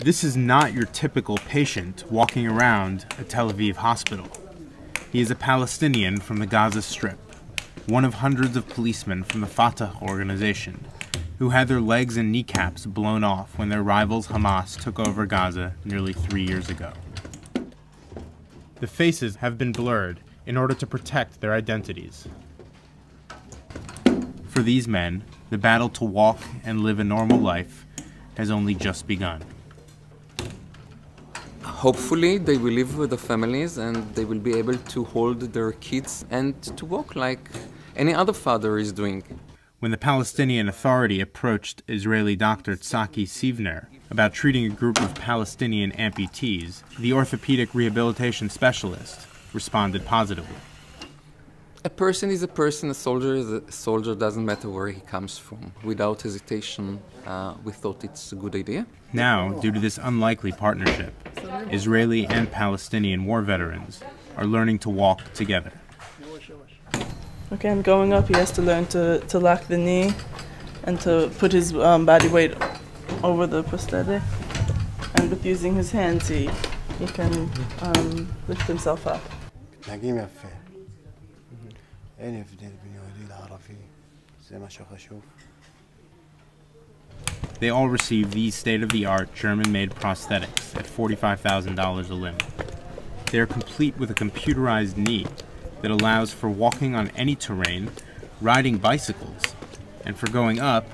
This is not your typical patient walking around a Tel Aviv hospital. He is a Palestinian from the Gaza Strip, one of hundreds of policemen from the Fatah organization, who had their legs and kneecaps blown off when their rivals Hamas took over Gaza nearly 3 years ago. The faces have been blurred in order to protect their identities. For these men, the battle to walk and live a normal life has only just begun. Hopefully they will live with the families and they will be able to hold their kids and to walk like any other father is doing. When the Palestinian Authority approached Israeli doctor Tzaki Sivner about treating a group of Palestinian amputees, the orthopedic rehabilitation specialist responded positively. A person is a person, a soldier is a soldier, doesn't matter where he comes from. Without hesitation, we thought it's a good idea. Now, due to this unlikely partnership, Israeli and Palestinian war veterans are learning to walk together. Okay, and going up, he has to learn to lock the knee and to put his body weight over the prosthetic. And with using his hands, he can lift himself up. They all receive these state-of-the-art German-made prosthetics at $45,000 a limb. They are complete with a computerized knee that allows for walking on any terrain, riding bicycles, and for going up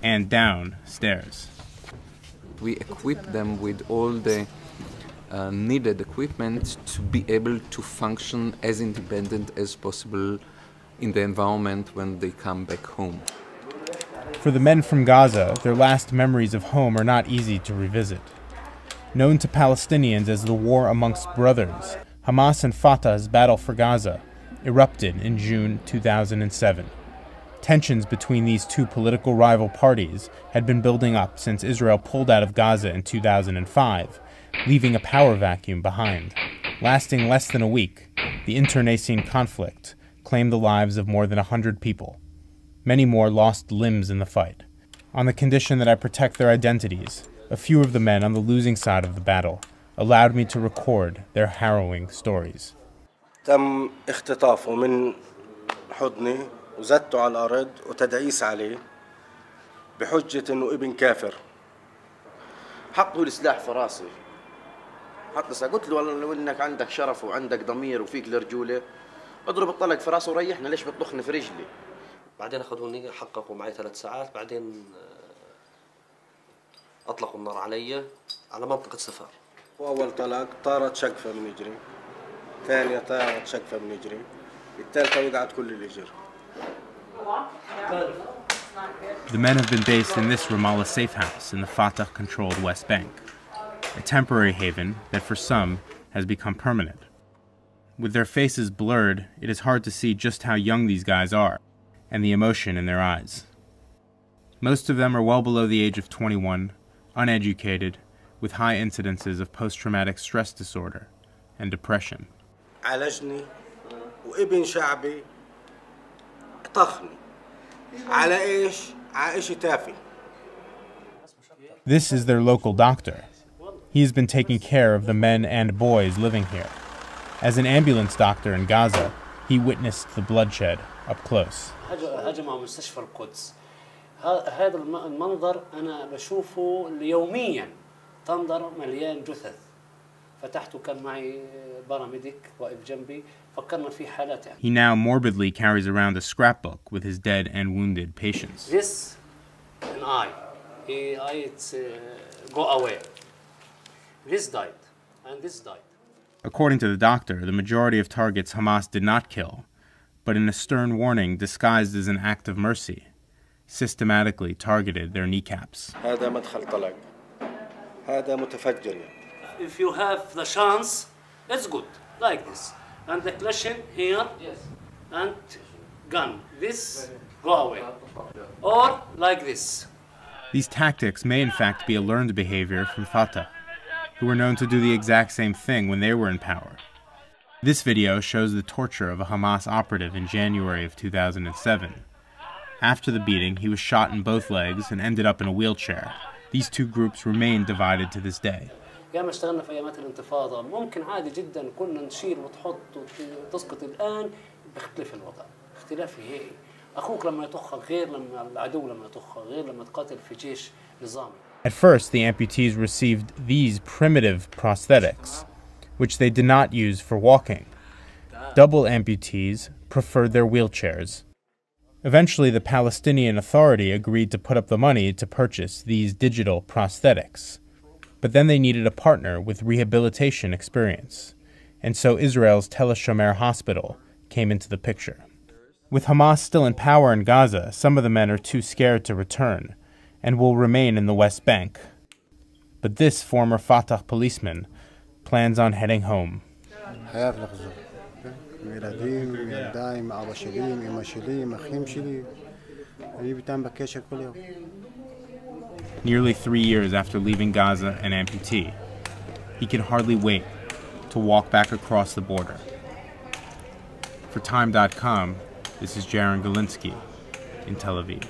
and down stairs. We equip them with all the needed equipment to be able to function as independent as possible in the environment when they come back home. For the men from Gaza, their last memories of home are not easy to revisit. Known to Palestinians as the war amongst brothers, Hamas and Fatah's battle for Gaza erupted in June 2007. Tensions between these two political rival parties had been building up since Israel pulled out of Gaza in 2005, leaving a power vacuum behind. Lasting less than a week, the internecine conflict claimed the lives of more than 100 people. Many more lost limbs in the fight. On the condition that I protect their identities, a few of the men on the losing side of the battle allowed me to record their harrowing stories. تم اختطافه من حضني وزدته على الأرض وتدعيس عليه بحجة إنه ابن كافر. حطوا السلاح في راسي. قلت له والله لو إنك عندك شرف وعندك ضمير وفيك الرجولة اضرب الطلق في راسه وريحنا، ليش بتطخني في رجلي؟ بعدين أخذوني حققوا معي 3 ساعات، بعدين أطلقوا النار علي على منطقة سفر. وأول طلق طارت شقفة من يجري، ثانية طارت شقفة من يجري، الثالثة وقعت كل اللي جري. The men have been based in this Ramallah safe house in the Fatah-controlled West Bank, a temporary haven that for some has become permanent. With their faces blurred, it is hard to see just how young these guys are, and the emotion in their eyes. Most of them are well below the age of 21, uneducated, with high incidences of post-traumatic stress disorder and depression. عالجني وابن شعبي طخني على ايش؟ على شيء تافه. This is their local doctor. He has been taking care of the men and boys living here. As an ambulance doctor in Gaza, he witnessed the bloodshed up close. هجموا مستشفى القدس. هذا المنظر أنا بشوفه يوميا. تنظر مليان جثث. فتحته كان معي باراميديك واقف جنبي. فكرنا في حالات يعني. He now morbidly carries around a scrapbook with his dead and wounded patients. This an eye. It's go away. This died and this died. According to the doctor, the majority of targets Hamas did not kill, but in a stern warning disguised as an act of mercy, systematically targeted their kneecaps. هذا مدخل طلق. هذا متفجر. If you have the chance, it's good, like this. And the collision here, and gun. This, go away. Or like this. These tactics may in fact be a learned behavior from Fatah, who were known to do the exact same thing when they were in power. This video shows the torture of a Hamas operative in January of 2007. After the beating, he was shot in both legs and ended up in a wheelchair, These two groups remain divided to this day. ياما اشتغلنا في ايامات الانتفاضه، ممكن عادي جدا كنا نشيل وتحط وتسقط. الان بيختلف الوضع، اختلاف نهائي. اخوك لما يطخك غير لما العدو لما يطخك، غير لما تقاتل في جيش نظامي. At first, the amputees received these primitive prosthetics, which they did not use for walking. Double amputees preferred their wheelchairs. Eventually, the Palestinian Authority agreed to put up the money to purchase these digital prosthetics. But then they needed a partner with rehabilitation experience, and so Israel's Tel Aviv hospital came into the picture. With Hamas still in power in Gaza, some of the men are too scared to return, and will remain in the West Bank. But this former Fatah policeman plans on heading home. Nearly 3 years after leaving Gaza an amputee, he can hardly wait to walk back across the border. For Time.com, this is Jaron Galinsky in Tel Aviv.